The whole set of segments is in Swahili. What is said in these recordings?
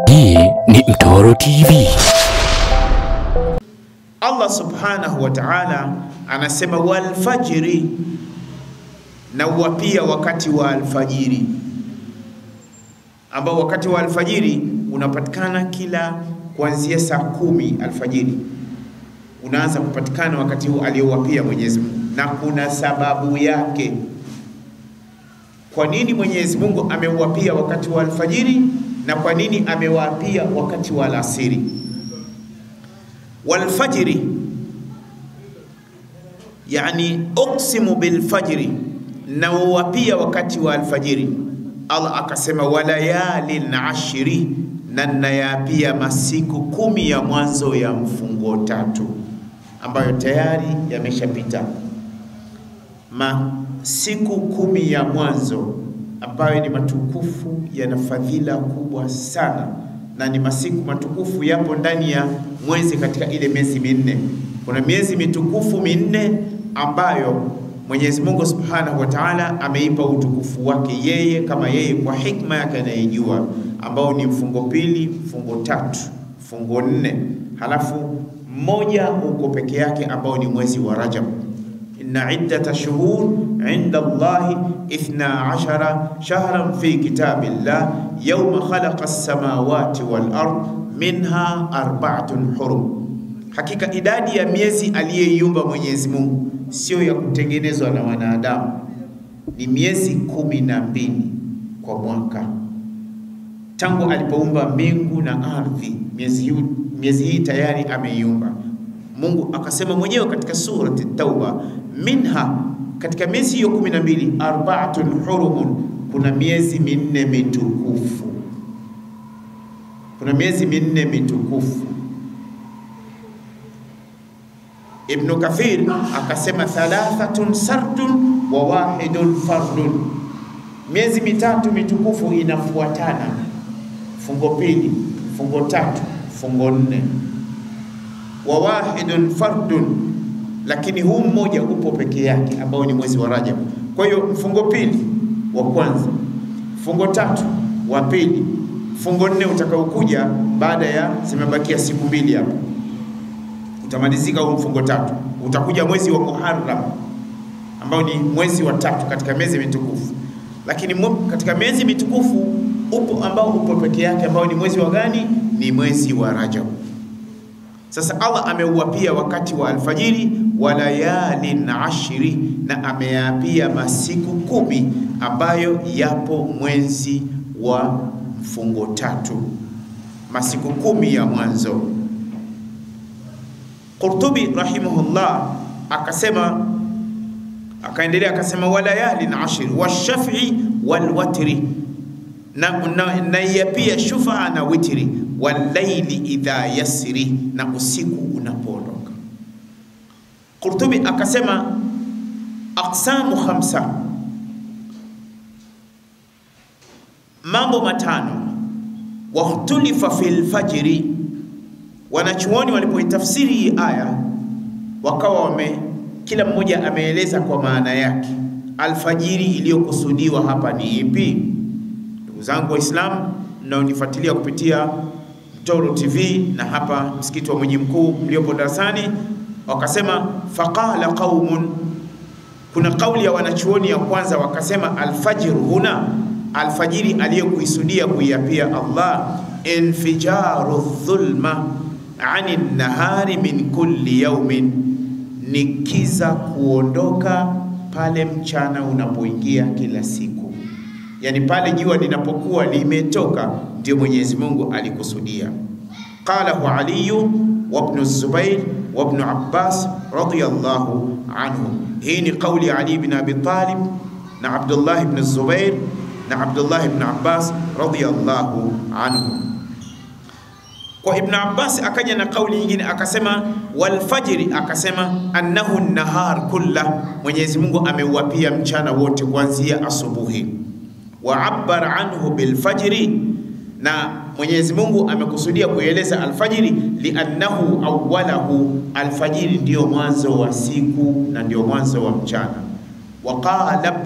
Hii ni Mtoro TV. Allah subhanahu wa ta'ala anasema wal fajri, na uwapia wakati wa alfajiri, ambao wakati wa alfajiri unapatikana kila kuanzia saa 10 alfajiri. Unaanza kupatikana wakati huu aliowapia Mwenyezi Mungu, na kuna sababu yake. Kwa nini Mwenyezi Mungu ameuapia wakati wa alfajiri na kwa nini amewapia wakati wa alasiri? Wal fajri, yani uqsimu bil fajri, na uapia wakati wa alfajiri. Allah akasema walayalin ashri, na nayapia masiku 10 ya mwanzo ya mfungo 3 ambayo tayari yameshapita. Masiku 10 ya mwanzo ambayo ni matukufu, yana fadhila kubwa sana, na ni masiku matukufu, yapo ndani ya mwezi, katika ile miezi minne. Kuna miezi mitukufu minne ambayo Mwenyezi Mungu Subhanahu wa Ta'ala ameipa utukufu wake yeye kama yeye kwa hikma yake anayejua, ambao ni mfungo 2, mfungo 3, mfungo 4, halafu mmoja uko peke yake ambao ni mwezi wa Rajab. Inna iddata shuhur inda Allahi 12 shahran fi kitabillah yawma khalaqa as-samawati wal ard minha 4 hurum. Hakika idadi ya miezi aliyeiumba Mwenyezi Mungu sio ya kutengenezwa na wanadamu, ni miezi 12 kwa mwaka. Tangu alipoumba mbingu na ardhi, miezi hii tayari ameiumba. Mungu akasema mwenyewe katika surati Tauba, minha, katika miezi hiyo 12, 4 hurumun, kuna miezi 4 mitukufu. Kuna miezi 4 mitukufu. Ibn Kathir akasema 3 sardun wa 1 fardun, miezi 3 mitukufu inafuatana, fungo 2, fungo 3, fungo 4, wa 1 fardun, lakini huu mmoja upo peke yake ambao ni mwezi wa Rajab. Kwa hiyo mfungo 2 wa kwanza, fungo 3 wa pili, fungo 4 utakaokuja baada ya zimebakia siku 2 hapo, utamalizika huu mfungo 3, utakuja mwezi wa Muharram ambao ni mwezi wa 3 katika miezi mitukufu. Lakini katika miezi mitukufu upo ambao upo peke yake ambao ni mwezi wa gani? Ni mwezi wa Rajab. Sasa Allah ameuapia wakati wa alfajiri walayalin ashri, na ameapia masiku 10 ambayo yapo mwezi wa mfungo 3, masiku 10 ya mwanzo. Qurtubi rahimahullah akasema, akaendelea akasema walayalin ashri washaf'i walwatri, na yapia shufa na witri, walaili idha yasri, na usiku unapoondoka. Qurtubi akasema aqsamu 5, mambo 5. Wahtulifa fil fajri, wanachuoni walipoitafsiri hii aya wakawa kila mmoja ameeleza kwa maana yake alfajiri iliyokusudiwa hapa ni ipi. Ndugu zangu Waislamu mnaonifuatilia kupitia Mtoro TV na hapa msikiti wa Mji Mkuu mliopo darasani, wakasema faqala qaumun, kuna kauli ya wanachuoni ya kwanza wakasema alfajr huna, alfajiri aliyokuisudia kuiapia Allah, infijaru dhulma ani nahari min kulli yawmin, ni kiza kuondoka pale mchana unapoingia kila siku. Yani pale jua linapokuwa limetoka ndio Mwenyezi Mungu alikusudia. Qalahu Ali wa Ibn Zubair wa Ibn Abbas radiyallahu anhu. Hii ni kauli Ali ibn Abi Talib na Abdullah ibn Zubair na Abdullah ibn Abbas radiyallahu anhu. Kwa Ibn Abbas akaja na kauli nyingine akasema wal fajri, akasema annahu nahar kulla, Mwenyezi Mungu ameuapia mchana wote kuanzia asubuhi. Wa abbara anhu bil fajri, na Mwenyezi Mungu amekusudia kueleza alfajiri liannahu awwalahu, alfajiri ndio mwanzo wa siku na ndio mwanzo wa mchana. Wa qala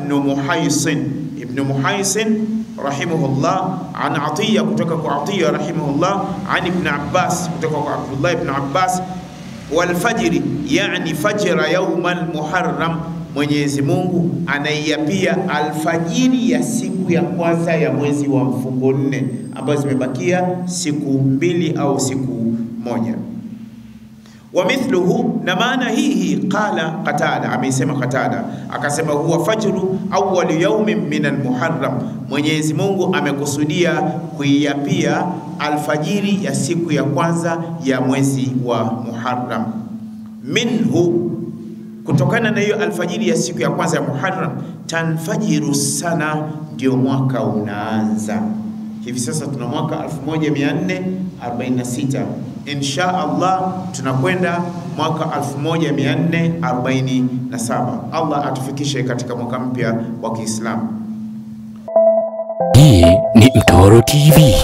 Ibn Muhaysin rahimahullah, an Atiya kutoka kwa Atiya rahimahullah, an Ibn Abbas kutoka kwa Abdullah ibn Abbas, wal fajri yani fajra yawm al-Muharram, Mwenyezi Mungu anaiapia alfajiri ya siku ya kwanza ya mwezi wa mfungo 4 ambazo zimebakia siku 2 au siku 1. Wa mithluhu, na maana hii qala Qatada, ameisema Qatada akasema huwa fajru awwal yawmin min al-Muharram, Mwenyezi Mungu amekusudia kuiapia alfajiri ya siku ya kwanza ya mwezi wa Muharram. Minhu, kutokana na hiyo alfajiri ya siku ya kwanza ya Muharram, tanfajiru sana, ndio mwaka unaanza. Hivi sasa tuna mwaka 1446, insha Allah tunakwenda mwaka 1447. Allah atufikishe katika mwaka mpya wa Kiislamu. Hii ni Mtoro TV.